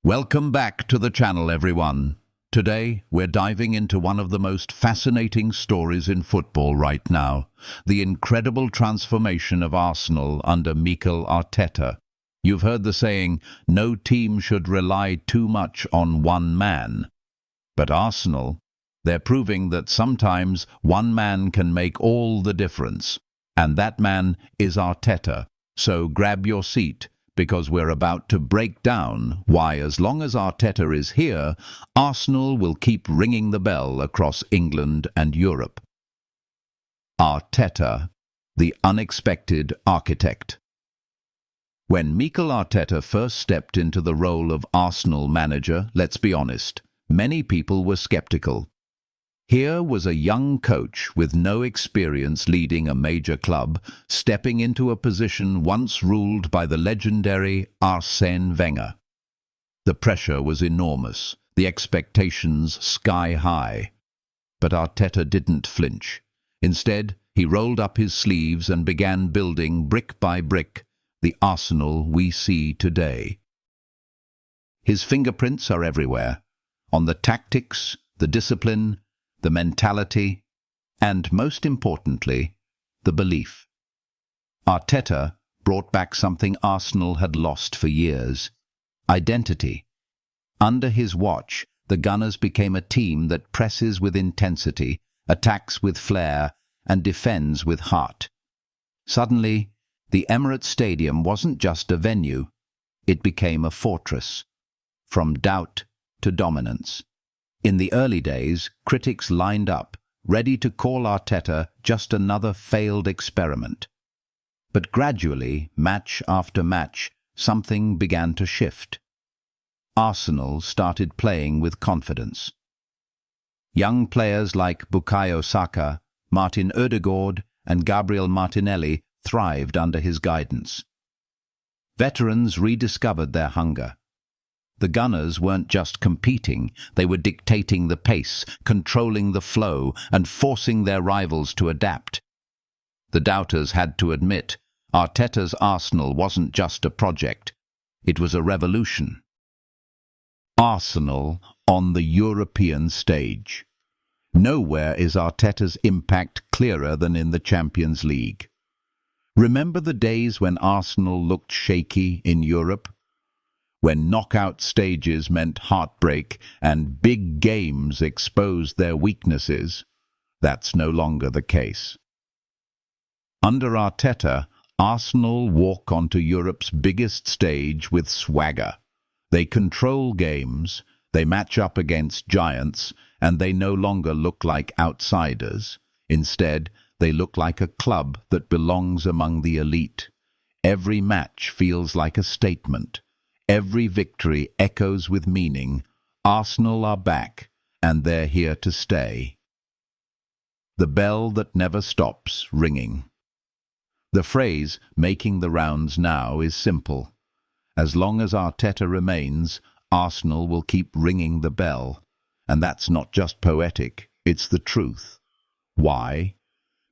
Welcome back to the channel, everyone. Today, we're diving into one of the most fascinating stories in football right now, the incredible transformation of Arsenal under Mikel Arteta. You've heard the saying, no team should rely too much on one man. But Arsenal, they're proving that sometimes one man can make all the difference. And that man is Arteta. So grab your seat, because we're about to break down why, as long as Arteta is here, Arsenal will keep ringing the bell across England and Europe. Arteta, the unexpected architect. When Mikel Arteta first stepped into the role of Arsenal manager, let's be honest, many people were skeptical. Here was a young coach with no experience leading a major club, stepping into a position once ruled by the legendary Arsène Wenger. The pressure was enormous, the expectations sky high. But Arteta didn't flinch. Instead, he rolled up his sleeves and began building brick by brick the Arsenal we see today. His fingerprints are everywhere, on the tactics, the discipline, the mentality, and most importantly, the belief. Arteta brought back something Arsenal had lost for years: identity. Under his watch, the Gunners became a team that presses with intensity, attacks with flair, and defends with heart. Suddenly, the Emirates Stadium wasn't just a venue, it became a fortress, from doubt to dominance. In the early days, critics lined up, ready to call Arteta just another failed experiment. But gradually, match after match, something began to shift. Arsenal started playing with confidence. Young players like Bukayo Saka, Martin Ødegaard, and Gabriel Martinelli thrived under his guidance. Veterans rediscovered their hunger. The Gunners weren't just competing, they were dictating the pace, controlling the flow, and forcing their rivals to adapt. The doubters had to admit, Arteta's Arsenal wasn't just a project, it was a revolution. Arsenal on the European stage. Nowhere is Arteta's impact clearer than in the Champions League. Remember the days when Arsenal looked shaky in Europe? When knockout stages meant heartbreak and big games exposed their weaknesses? That's no longer the case. Under Arteta, Arsenal walk onto Europe's biggest stage with swagger. They control games, they match up against giants, and they no longer look like outsiders. Instead, they look like a club that belongs among the elite. Every match feels like a statement. Every victory echoes with meaning. Arsenal are back, and they're here to stay. The bell that never stops ringing. The phrase, making the rounds now, is simple. As long as Arteta remains, Arsenal will keep ringing the bell. And that's not just poetic, it's the truth. Why?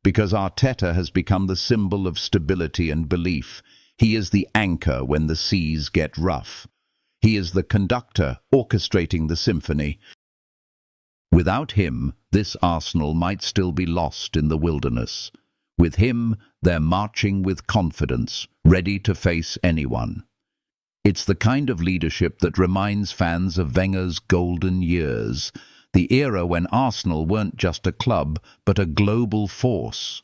Because Arteta has become the symbol of stability and belief. He is the anchor when the seas get rough. He is the conductor orchestrating the symphony. Without him, this Arsenal might still be lost in the wilderness. With him, they're marching with confidence, ready to face anyone. It's the kind of leadership that reminds fans of Wenger's golden years, the era when Arsenal weren't just a club, but a global force.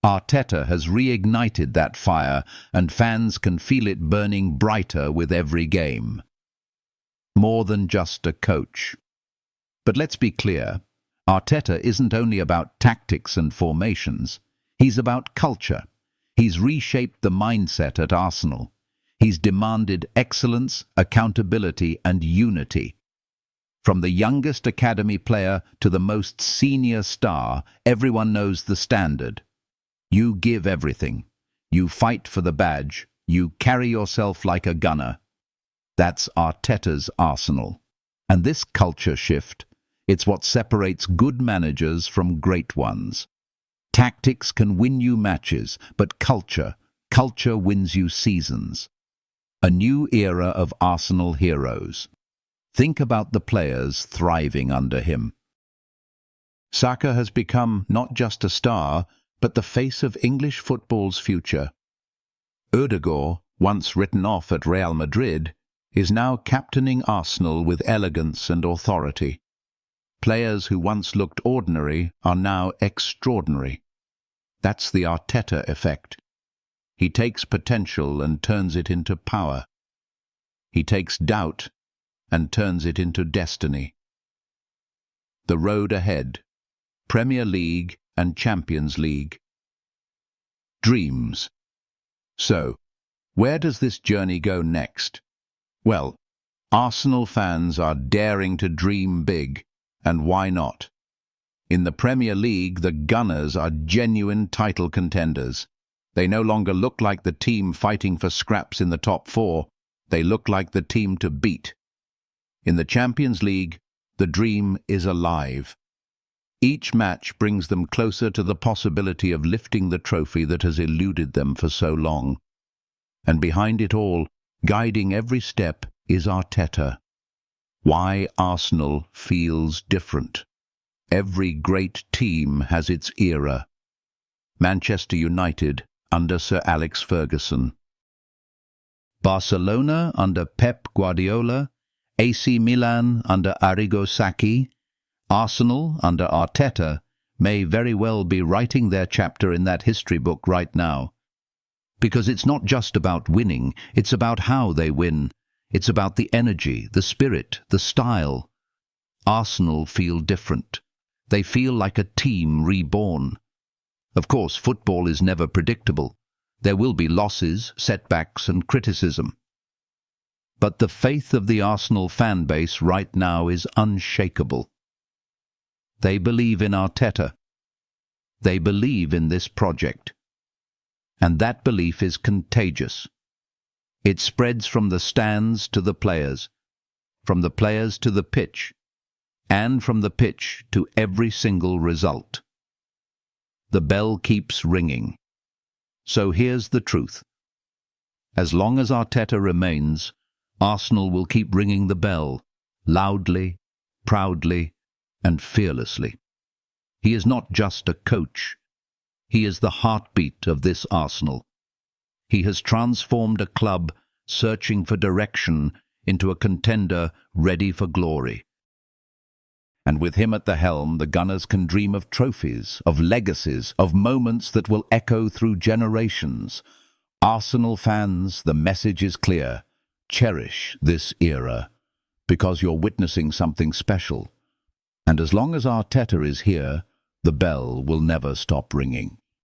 Arteta has reignited that fire, and fans can feel it burning brighter with every game. More than just a coach. But let's be clear, Arteta isn't only about tactics and formations. He's about culture. He's reshaped the mindset at Arsenal. He's demanded excellence, accountability, and unity. From the youngest academy player to the most senior star, everyone knows the standard. You give everything. You fight for the badge. You carry yourself like a gunner. That's Arteta's Arsenal. And this culture shift, it's what separates good managers from great ones. Tactics can win you matches, but culture wins you seasons. A new era of Arsenal heroes. Think about the players thriving under him. Saka has become not just a star, but the face of English football's future. Odegaard, once written off at Real Madrid, is now captaining Arsenal with elegance and authority. Players who once looked ordinary are now extraordinary. That's the Arteta effect. He takes potential and turns it into power. He takes doubt and turns it into destiny. The road ahead: Premier League and Champions League. Dreams. So, where does this journey go next? Well, Arsenal fans are daring to dream big, and why not? In the Premier League, the Gunners are genuine title contenders. They no longer look like the team fighting for scraps in the top four. They look like the team to beat. In the Champions League, the dream is alive. Each match brings them closer to the possibility of lifting the trophy that has eluded them for so long. And behind it all, guiding every step, is Arteta. Why Arsenal feels different. Every great team has its era. Manchester United under Sir Alex Ferguson. Barcelona under Pep Guardiola, AC Milan under Arrigo Sacchi, Arsenal under Arteta may very well be writing their chapter in that history book right now. Because it's not just about winning, it's about how they win. It's about the energy, the spirit, the style. Arsenal feel different. They feel like a team reborn. Of course, football is never predictable. There will be losses, setbacks, and criticism. But the faith of the Arsenal fan base right now is unshakable. They believe in Arteta. They believe in this project. And that belief is contagious. It spreads from the stands to the players, from the players to the pitch, and from the pitch to every single result. The bell keeps ringing. So here's the truth. As long as Arteta remains, Arsenal will keep ringing the bell, loudly, proudly, and fearlessly. He is not just a coach. He is the heartbeat of this Arsenal. He has transformed a club searching for direction into a contender ready for glory. And with him at the helm, the Gunners can dream of trophies, of legacies, of moments that will echo through generations. Arsenal fans, the message is clear. Cherish this era, because you're witnessing something special. And as long as Arteta is here, the bell will never stop ringing.